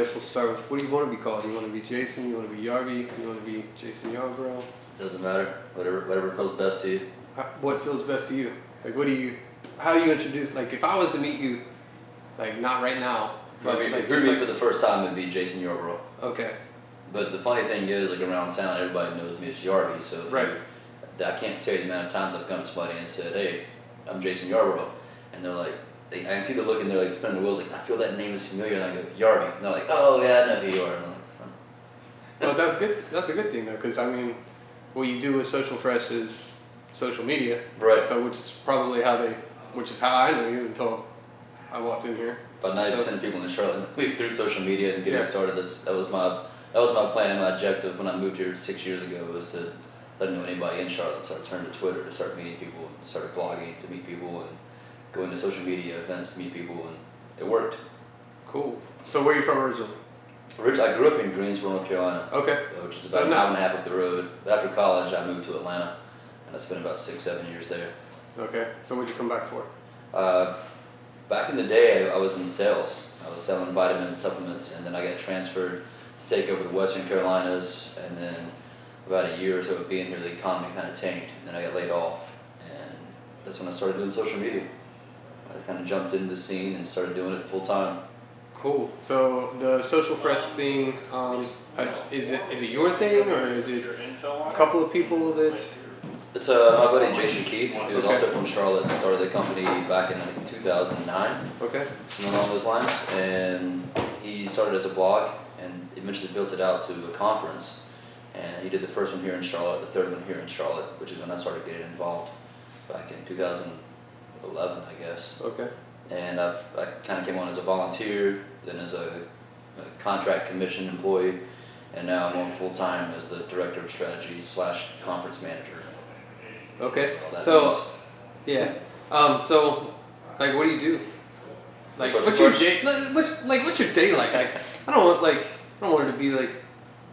guess we'll start with, what do you want to be called? You want to be Jason? You want to be Yarby? You want to be Jason Yarborough? Doesn't matter. Whatever feels best to you. What feels best to you? Like, how do you introduce, like, if I was to meet you, like, not right now, but If like, you were to meet for the first time, it'd be Jason Yarborough. Okay. But the funny thing is, like, around town, everybody knows me as Yarby. So I can't tell you the amount of times I've come to somebody and said, "Hey, I'm Jason Yarborough," and they're like, I can see the look and they're like spinning the wheels, like, I feel that name is familiar, and I go, Yarby. And they're like, oh yeah, I know who you are. And I'm like, son. Well, that's good. That's a good thing though, because I mean, what you do with Social Fresh is social media, right? So which is how I knew you until I walked in here. About 90% of people in Charlotte leave through social media and get it started. That was my plan and my objective when I moved here 6 years ago, was to let know anybody in Charlotte, so I turned to Twitter to start meeting people, started blogging to meet people, and going to social media events to meet people, and it worked. Cool. So where are you from originally? I grew up in Greensboro, North Carolina. Okay. Which is about an hour and a half up the road. But after college, I moved to Atlanta, and I spent about 6-7 years there. Okay. So what'd you come back for? Back in the day, I was in sales. I was selling vitamin supplements, and then I got transferred to take over the Western Carolinas, and then about a year or so of being here, the economy kind of tanked, and then I got laid off, and that's when I started doing social media. I kind of jumped into the scene and started doing it full time. Cool. So the Social Fresh thing, is it your thing, or is it a couple of people that? It's my buddy Jason Keith, who's also from Charlotte, and started the company back in, I think, 2009. Okay. Something along those lines. And he started as a blog and eventually built it out to a conference. And he did the first one here in Charlotte, the third one here in Charlotte, which is when I started getting involved back in 2011, I guess. Okay. And I kind of came on as a volunteer, then as a contract commission employee, and now I'm on full time as the director of strategy / conference manager. Okay. So, yeah. So, like, what do you do? Like, what's your day? What's your day like? Like, I don't want it to be like,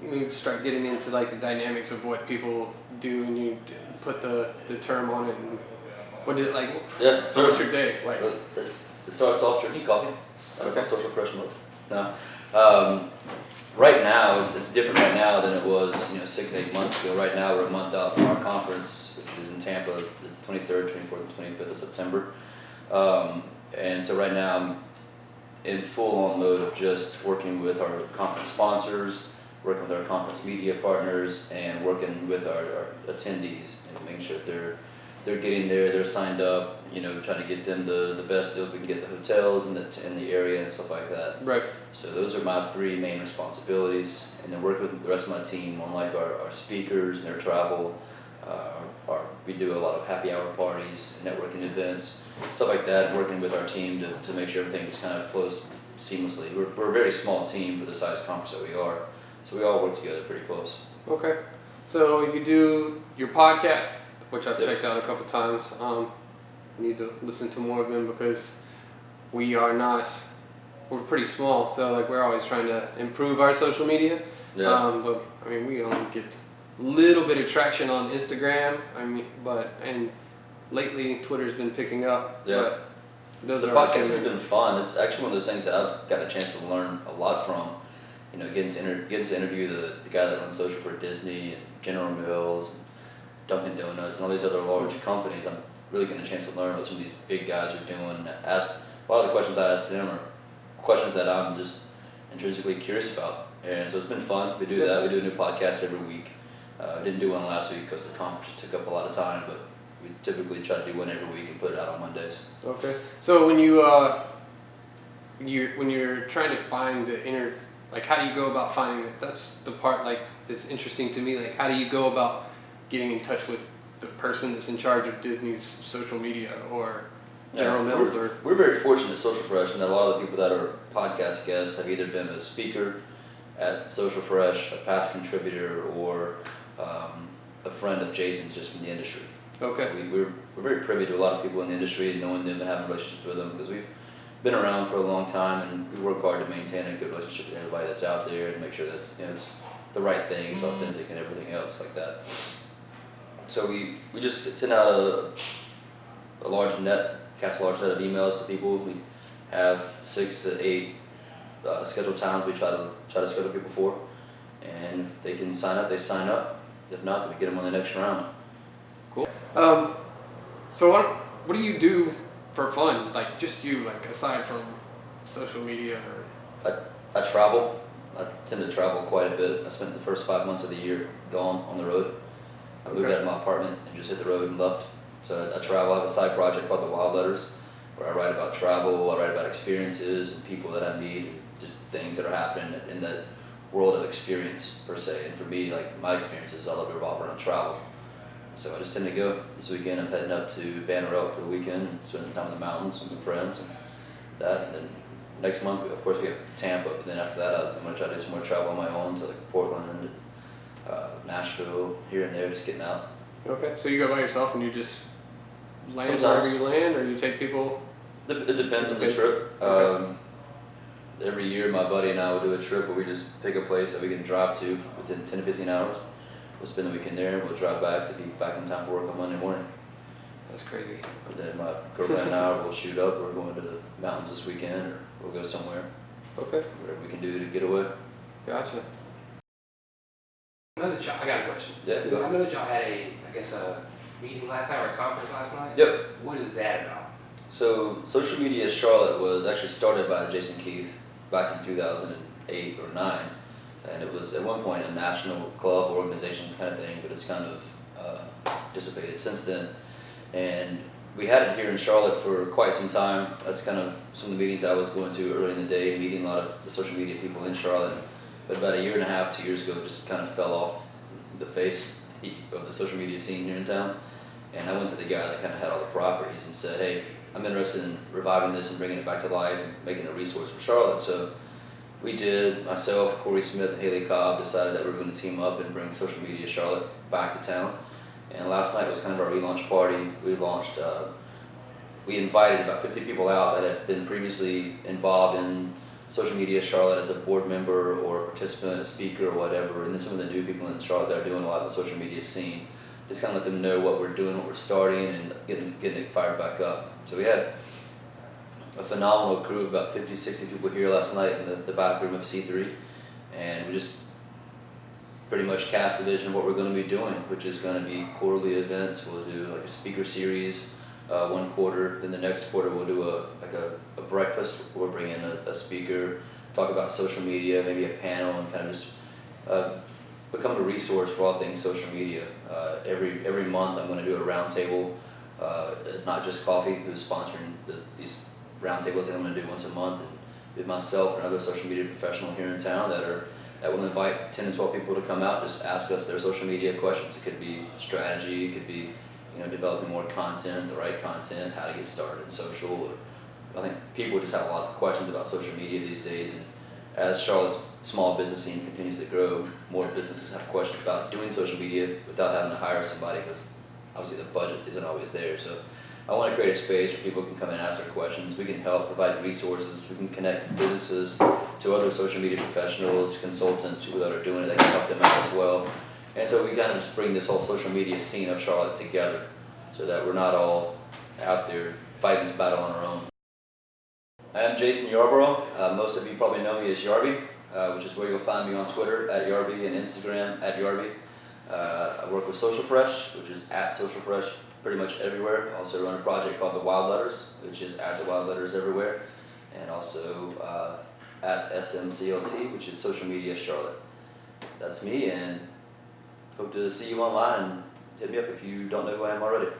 you start getting into like the dynamics of what people do, and you put the term on it. And what is it like? Yeah. So what's your day like? It starts off drinking coffee. Okay. Social Fresh milk. No. Right now, it's different right now than it was 6-8 months ago. Right now, we're a month out from our conference, which is in Tampa, the 23rd, 24th, and 25th of September. And so right now, I'm in full-on mode of just working with our conference sponsors, working with our conference media partners, and working with our attendees, and making sure that they're getting there, they're signed up, trying to get them the best deals we can get, the hotels in the area and stuff like that. Right. So those are my 3 main responsibilities, and then working with the rest of my team on like our speakers and their travel. We do a lot of happy hour parties, networking events, stuff like that, working with our team to make sure everything just kind of flows seamlessly. We're a very small team for the size conference that we are, so we all work together pretty close. Okay. So you do your podcast, which I've checked out a couple times. Need to listen to more of them because we're pretty small, so like we're always trying to improve our social media. Yeah. But I mean, we only get a little bit of traction on Instagram. And lately Twitter's been picking up. Yeah. But the podcast has been fun. It's actually one of those things that I've got a chance to learn a lot from. Getting to interview the guy that runs social for Disney and General Mills, and Dunkin' Donuts, and all these other large companies. I'm really getting a chance to learn what some of these big guys are doing. A lot of the questions I ask them are questions that I'm just intrinsically curious about. And so it's been fun. We do that. We do a new podcast every week. Didn't do one last week because the conference took up a lot of time, but we typically try to do one every week and put it out on Mondays. Okay. So when you're trying to find the how do you go about finding it? That's the part that's interesting to me. Like, how do you go about getting in touch with the person that's in charge of Disney's social media or General Mills? We're very fortunate at Social Fresh, and a lot of the people that are podcast guests have either been a speaker at Social Fresh, a past contributor, or a friend of Jason's just from the industry. Okay. So we're very privy to a lot of people in the industry and knowing them and having relationships with them because we've been around for a long time, and we work hard to maintain a good relationship with everybody that's out there and make sure that it's the right thing, it's authentic, and everything else like that. So we just send out cast a large net of emails to people. We have 6 to 8 scheduled times we try to schedule people for, and if they can sign up, they sign up. If not, then we get them on the next round. Cool. So what do you do for fun? Like just you, like aside from social media or? I travel. I tend to travel quite a bit. I spent the first 5 months of the year gone on the road. I moved out of my apartment and just hit the road and left. So I travel. I have a side project called the Wild Letters, where I write about travel, I write about experiences and people that I meet, and just things that are happening in that world of experience per se. And for me, like my experiences all revolve around travel. So I just tend to go. This weekend I'm heading up to Banner Elk for the weekend and spend some time in the mountains with some friends and that. And then next month, of course, we have Tampa, but then after that, I'm going to try to do some more travel on my own to like Portland, Nashville, here and there, just getting out. Okay, so you go by yourself and you just land Sometimes. wherever you land, or you take people? It depends on the trip. Okay. Every year, my buddy and I will do a trip where we just pick a place that we can drive to within 10 to 15 hours. We'll spend the weekend there, and we'll drive back to be back in time for work on Monday morning. That's crazy. And then my girlfriend and I will shoot up. We're going to the mountains this weekend, or we'll go somewhere. Okay. Whatever we can do to get away. Gotcha. I got a question. Yeah, go. I know that y'all had a meeting last night or a conference last night. Yep. What is that about? So Social Media Charlotte was actually started by Jason Keith back in 2008 or 9, and it was at one point a national club organization kind of thing, but it's kind of dissipated since then. And we had it here in Charlotte for quite some time. That's kind of some of the meetings I was going to early in the day, meeting a lot of the social media people in Charlotte. But about a year and a half, 2 years ago, it just kind of fell off the face of the social media scene here in town. And I went to the guy that kind of had all the properties and said, hey, I'm interested in reviving this and bringing it back to life and making a resource for Charlotte. So we did. Myself, Corey Smith, and Haley Cobb decided that we were going to team up and bring Social Media Charlotte back to town. And last night was kind of our relaunch party. We invited about 50 people out that had been previously involved in Social Media Charlotte as a board member or a participant, a speaker or whatever, and then some of the new people in Charlotte that are doing a lot of the social media scene. Just kind of let them know what we're doing, what we're starting, and getting it fired back up. So we had a phenomenal crew of about 50, 60 people here last night in the back room of C3, and we just pretty much cast a vision of what we're going to be doing, which is going to be quarterly events. We'll do like a speaker series one quarter, then the next quarter we'll do a breakfast where we'll bring in a speaker, talk about social media, maybe a panel, and kind of just become a resource for all things social media. Every month I'm going to do a roundtable, Not Just Coffee, who's sponsoring these roundtables that I'm going to do once a month, and with myself and other social media professional here in town that will invite 10 to 12 people to come out, just ask us their social media questions. It could be strategy, it could be developing more content, the right content, how to get started in social. I think people just have a lot of questions about social media these days, and as Charlotte's small business scene continues to grow, more businesses have questions about doing social media without having to hire somebody, because obviously the budget isn't always there. So I want to create a space where people can come in and ask their questions. We can help provide resources. We can connect businesses to other social media professionals, consultants, people that are doing it that can help them out as well. And so we kind of just bring this whole social media scene of Charlotte together so that we're not all out there fighting this battle on our own. I am Jason Yarborough. Most of you probably know me as Yarby, which is where you'll find me on Twitter at Yarby and Instagram at Yarby. I work with Social Fresh, which is at Social Fresh pretty much everywhere. I also run a project called the Wild Letters, which is at the Wild Letters everywhere. And also at SMCLT, which is Social Media Charlotte. That's me, and hope to see you online. Hit me up if you don't know who I am already.